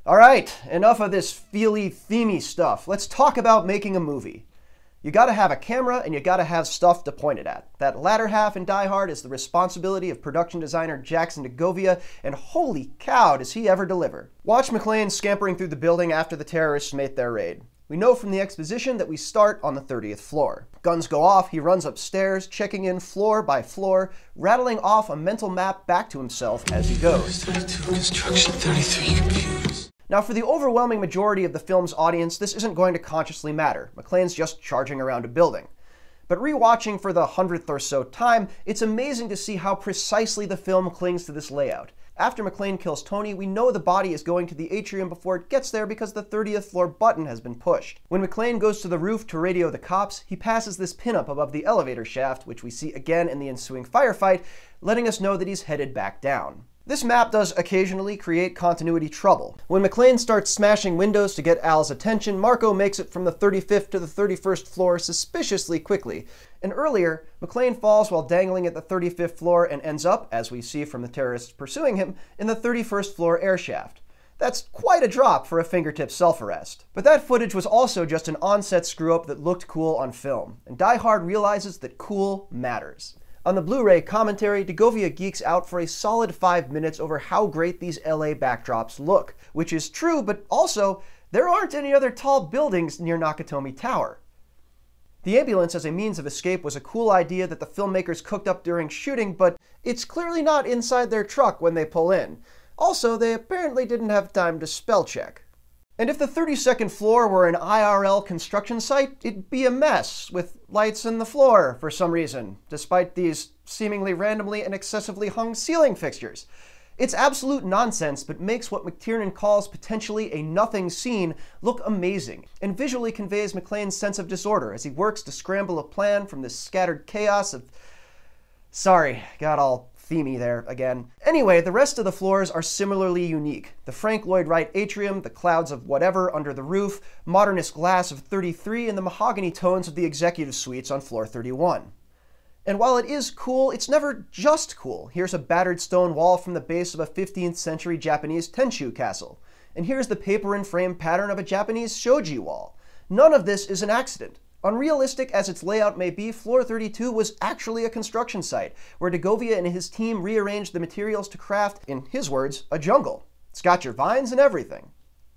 All right, enough of this feely, themey stuff. Let's talk about making a movie. You gotta have a camera and you gotta have stuff to point it at. That latter half in Die Hard is the responsibility of production designer Jackson Degovia, and holy cow, does he ever deliver. Watch McClane scampering through the building after the terrorists make their raid. We know from the exposition that we start on the 30th floor. Guns go off, he runs upstairs, checking in floor by floor, rattling off a mental map back to himself as he goes. 32 construction, 33 computers. Now, for the overwhelming majority of the film's audience, this isn't going to consciously matter. McClane's just charging around a building. But rewatching for the 100th or so time, it's amazing to see how precisely the film clings to this layout. After McClane kills Tony, we know the body is going to the atrium before it gets there because the 30th floor button has been pushed. When McClane goes to the roof to radio the cops, he passes this pinup above the elevator shaft, which we see again in the ensuing firefight, letting us know that he's headed back down. This map does occasionally create continuity trouble. When McClane starts smashing windows to get Al's attention, Marco makes it from the 35th to the 31st floor suspiciously quickly. And earlier, McClane falls while dangling at the 35th floor and ends up, as we see from the terrorists pursuing him, in the 31st floor air shaft. That's quite a drop for a fingertip self-arrest. But that footage was also just an on-set screw-up that looked cool on film, and Die Hard realizes that cool matters. On the Blu-ray commentary, Degovia geeks out for a solid 5 minutes over how great these LA backdrops look, which is true, but also, there aren't any other tall buildings near Nakatomi Tower. The ambulance as a means of escape was a cool idea that the filmmakers cooked up during shooting, but it's clearly not inside their truck when they pull in. Also, they apparently didn't have time to spell check. And if the 32nd floor were an IRL construction site, it'd be a mess, with lights in the floor for some reason, despite these seemingly randomly and excessively hung ceiling fixtures. It's absolute nonsense, but makes what McTiernan calls potentially a nothing scene look amazing, and visually conveys McClane's sense of disorder as he works to scramble a plan from this scattered chaos of... Sorry, got all themey there again. Anyway, the rest of the floors are similarly unique. The Frank Lloyd Wright atrium, the clouds of whatever under the roof, modernist glass of 33, and the mahogany tones of the executive suites on floor 31. And while it is cool, it's never just cool. Here's a battered stone wall from the base of a 15th century Japanese Tenshu castle. And here's the paper and frame pattern of a Japanese shoji wall. None of this is an accident. Unrealistic as its layout may be, Floor 32 was actually a construction site, where Degovia and his team rearranged the materials to craft, in his words, a jungle. It's got your vines and everything.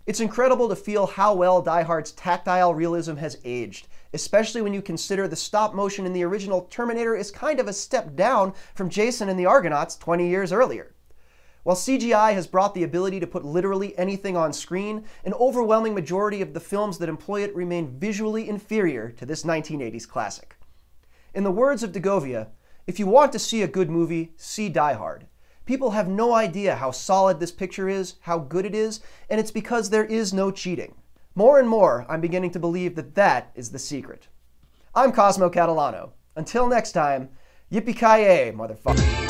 It's incredible to feel how well Die Hard's tactile realism has aged, especially when you consider the stop motion in the original Terminator is kind of a step down from Jason and the Argonauts 20 years earlier. While CGI has brought the ability to put literally anything on screen, an overwhelming majority of the films that employ it remain visually inferior to this 1980s classic. In the words of Degovia, if you want to see a good movie, see Die Hard. People have no idea how solid this picture is, how good it is, and it's because there is no cheating. More and more, I'm beginning to believe that that is the secret. I'm Cosmo Catalano. Until next time, yippee-ki-yay, motherfucker.